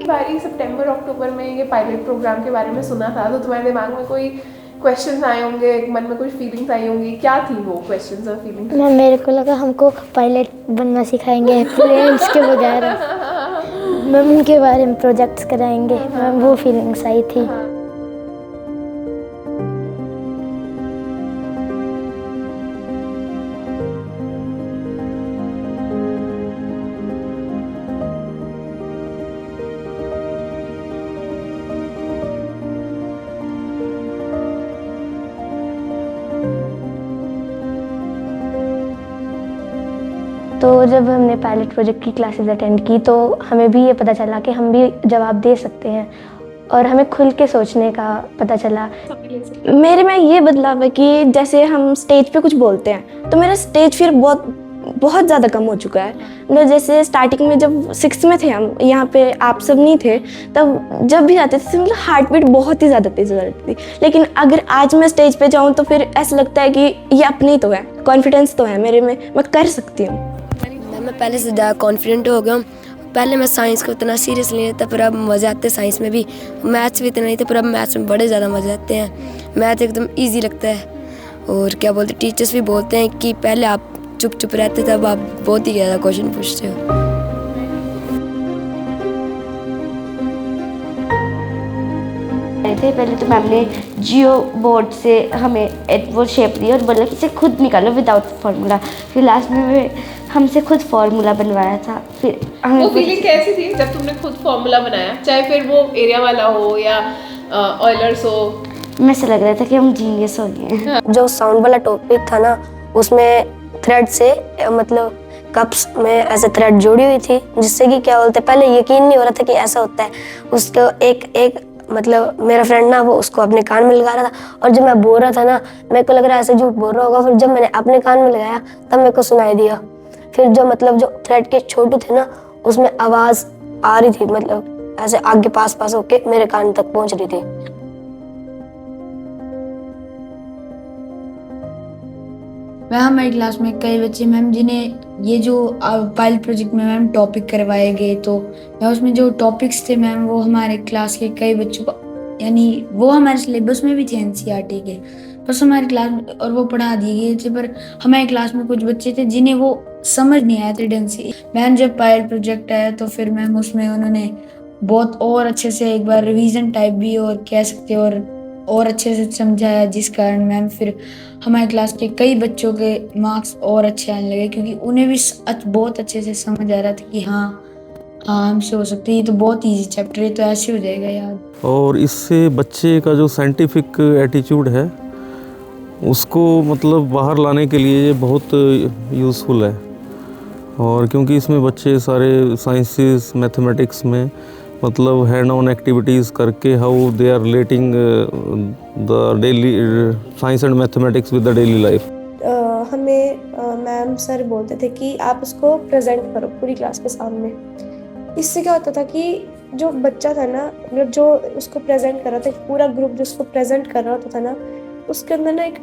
बारी सितंबर अक्टूबर में ये पायलट प्रोग्राम के बारे में सुना था, तो तुम्हारे दिमाग में कोई क्वेश्चंस आए होंगे, मन में कुछ फीलिंग्स आई होंगी, क्या थी वो क्वेश्चंस और फीलिंग्स? मेरे को लगा हमको पायलट बनना सिखाएंगे, प्लेन्स के वगैरह मैम उनके बारे में प्रोजेक्ट्स कराएंगे, मैम वो फीलिंग्स आई थी। तो जब हमने पायलट प्रोजेक्ट की क्लासेस अटेंड की तो हमें भी ये पता चला कि हम भी जवाब दे सकते हैं और हमें खुल के सोचने का पता चला। मेरे में ये बदलाव है कि जैसे हम स्टेज पे कुछ बोलते हैं तो मेरा स्टेज फिर बहुत ज़्यादा कम हो चुका है। मतलब जैसे स्टार्टिंग में जब 6th में थे हम, यहाँ पे आप सब नहीं थे, तब जब भी आते थे मतलब हार्ट बीट बहुत ही ज़्यादा तेज़ हो जाती थी। लेकिन अगर आज मैं स्टेज पे जाऊँ तो फिर ऐसा लगता है कि ये अपनी ही तो है, कॉन्फिडेंस तो है मेरे में, मैं कर सकती हूँ। मैं पहले से ज़्यादा कॉन्फिडेंट हो गया हूँ। पहले मैं साइंस को इतना सीरियस नहीं लेता, पर अब मज़े आते हैं साइंस में भी। मैथ्स भी इतना नहीं था, पर अब मैथ्स में बड़े ज़्यादा मज़े आते हैं। मैथ एकदम इजी लगता है। और क्या बोलते, टीचर्स भी बोलते हैं कि पहले आप चुप चुप रहते थे, अब आप बहुत ही ज़्यादा क्वेश्चन पूछते हो। पहले तो मैम ने जियो बोर्ड से हमें वो शेप दी और बोला कि इसे खुद निकालो विदाउट फार्मूला। फिर लास्ट में हमसे खुद फार्मूला बनवाया था। फिर हमें वो फीलिंग कैसी थी जब तुमने खुद फार्मूला बनाया, चाहे फिर वो एरिया वाला हो या ऑयलर्स हो? मैं ऐसा लग रहा था कि हम जीनियस हो गए हैं। जो साउंड वाला टॉपिक था ना, उसमें थ्रेड से मतलब कप्स में ऐसे थ्रेड जुड़ी हुई थी, जिससे कि क्या बोलते, पहले यकीन नहीं हो रहा था कि ऐसा होता है। उसको एक मतलब मेरा फ्रेंड ना, वो उसको अपने कान में लगा रहा था और जब मैं बोल रहा था ना, मेरे को लग रहा है ऐसे झूठ बोल रहा होगा। फिर जब मैंने अपने कान में लगाया तब मेरे को सुनाई दिया। फिर जो थ्रेड के छोटू थे ना, उसमें आवाज़ आ रही थी, मतलब ऐसे आगे पास होके मेरे कान तक पहुंच रही थी। वह हमारी क्लास में कई बच्चे मैम जिन्हें ये जो पायलट प्रोजेक्ट में मैम टॉपिक करवाए गए, तो उसमें जो टॉपिक्स थे मैम, वो हमारे क्लास के कई बच्चों को, यानी वो हमारे सिलेबस में भी थे NCERT के, बस हमारी क्लास में और वो पढ़ा दिए गए थे। पर हमारी क्लास में कुछ बच्चे थे जिन्हें वो समझ नहीं आया था ढंग से। मैम जब पायलट प्रोजेक्ट आया तो फिर मैम उसमें उन्होंने बहुत और अच्छे से एक बार रिवीजन टाइप भी और कह सकते और अच्छे से समझाया, जिस कारण मैम फिर हमारे क्लास के कई बच्चों के मार्क्स और अच्छे आने लगे, क्योंकि उन्हें भी बहुत अच्छे से समझ आ रहा था कि हाँ हमसे हो सकती है, ये तो बहुत इजी चैप्टर है, तो ऐसे हो जाएगा याद। और इससे बच्चे का जो साइंटिफिक एटीट्यूड है उसको मतलब बाहर लाने के लिए ये बहुत यूज़फुल है। और क्योंकि इसमें बच्चे सारे साइंसेस मैथमेटिक्स में मतलब हैंड ऑन एक्टिविटीज़ करके how they are relating the daily science and mathematics with the daily life. हमें मैम सर बोलते थे कि आप उसको प्रेजेंट करो पूरी क्लास के सामने। इससे क्या होता था कि जो बच्चा था ना, मतलब जो उसको प्रेजेंट कर रहा था, पूरा ग्रुप जो उसको प्रेजेंट कर रहा होता था ना, उसके अंदर ना एक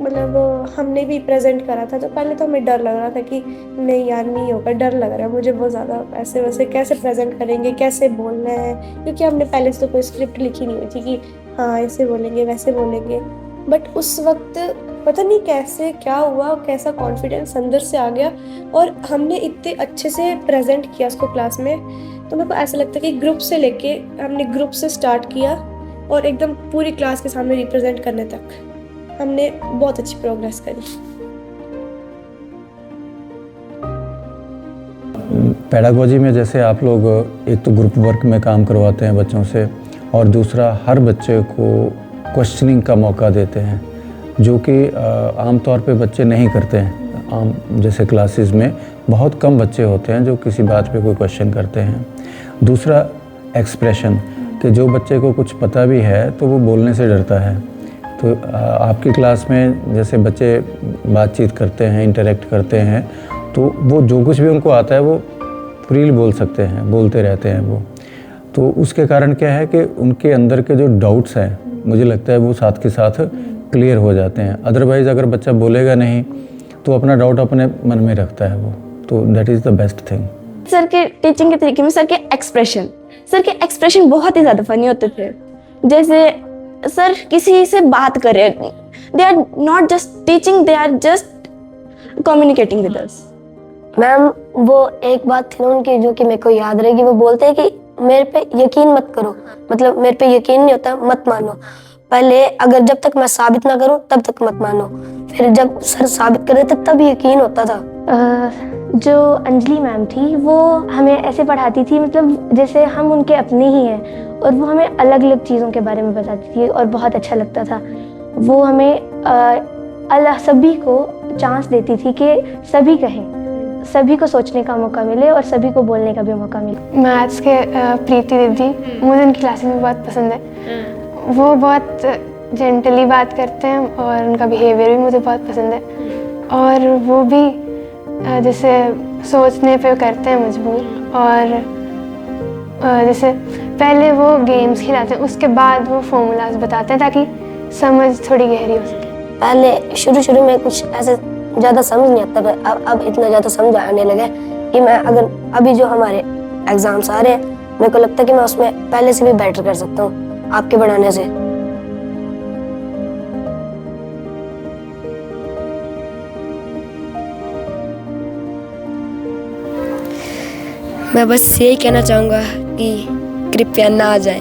मतलब हमने भी प्रेजेंट करा था, तो पहले तो हमें डर लग रहा था कि नहीं यार नहीं होगा, डर लग रहा है मुझे बहुत ज़्यादा, ऐसे वैसे कैसे प्रेजेंट करेंगे, कैसे बोलना है, क्योंकि हमने पहले से तो कोई स्क्रिप्ट लिखी नहीं हुई थी कि हाँ ऐसे बोलेंगे वैसे बोलेंगे। बट उस वक्त पता नहीं कैसे क्या हुआ, कैसा कॉन्फिडेंस अंदर से आ गया और हमने इतने अच्छे से प्रेजेंट किया उसको क्लास में। तो मेरे को ऐसा लगता है कि ग्रुप से लेके हमने ग्रुप से स्टार्ट किया और एकदम पूरी क्लास के सामने रिप्रेजेंट करने तक हमने बहुत अच्छी प्रोग्रेस करी। पेडागोजी में जैसे आप लोग एक तो ग्रुप वर्क में काम करवाते हैं बच्चों से, और दूसरा हर बच्चे को क्वेश्चनिंग का मौका देते हैं, जो कि आमतौर पे बच्चे नहीं करते हैं। आम जैसे क्लासेस में बहुत कम बच्चे होते हैं जो किसी बात पे कोई क्वेश्चन करते हैं। दूसरा एक्सप्रेशन, कि जो बच्चे को कुछ पता भी है तो वो बोलने से डरता है। तो आपकी क्लास में जैसे बच्चे बातचीत करते हैं, इंटरेक्ट करते हैं, तो वो जो कुछ भी उनको आता है वो फ्रीली बोल सकते हैं, बोलते रहते हैं वो। तो उसके कारण क्या है कि उनके अंदर के जो डाउट्स हैं, मुझे लगता है वो साथ के साथ क्लियर हो जाते हैं। अदरवाइज़ अगर बच्चा बोलेगा नहीं तो अपना डाउट अपने मन में रखता है वो। तो that is the best thing. Sir के टीचिंग के तरीके में सर के एक्सप्रेशन, सर के एक्सप्रेशन बहुत ही ज़्यादा फनी होते थे। जैसे सर किसी से बात कर रहे हैं, they are not just teaching, they are just communicating with us. Ma'am वो एक बात थी ना उनकी जो कि मेरे को याद रहेगी, वो बोलते हैं कि मेरे पे यकीन मत करो, मतलब मेरे पे यकीन नहीं होता मत मानो, पहले अगर जब तक मैं साबित ना करूं तब तक मत मानो, फिर जब सर साबित कर रहे थे तब यकीन होता था। जो अंजलि मैम थी वो हमें ऐसे पढ़ाती थी, मतलब जैसे हम उनके अपने ही हैं, और वो हमें अलग अलग चीज़ों के बारे में बताती थी और बहुत अच्छा लगता था। वो हमें सभी को चांस देती थी कि सभी कहें, सभी को सोचने का मौका मिले और सभी को बोलने का भी मौका मिले। मैथ्स के प्रीति दीदी, मुझे उनकी क्लासेस में बहुत पसंद है। वो बहुत जेंटली बात करते हैं और उनका बिहेवियर भी मुझे बहुत पसंद है, और वो भी जैसे सोचने पे करते हैं मजबूर। और जैसे पहले वो गेम्स खिलाते हैं, उसके बाद वो फॉर्मूलाज बताते हैं ताकि समझ थोड़ी गहरी हो सके। पहले शुरू में कुछ ऐसे ज़्यादा समझ नहीं आता था, अब इतना ज़्यादा समझ आने लगा कि मैं अगर अभी जो हमारे एग्ज़ाम्स आ रहे हैं, मेरे को लगता है कि मैं उसमें पहले से भी बेटर कर सकता हूँ आपके बढ़ाने से। मैं बस यही कहना चाहूँगा कि कृपया ना जाएं।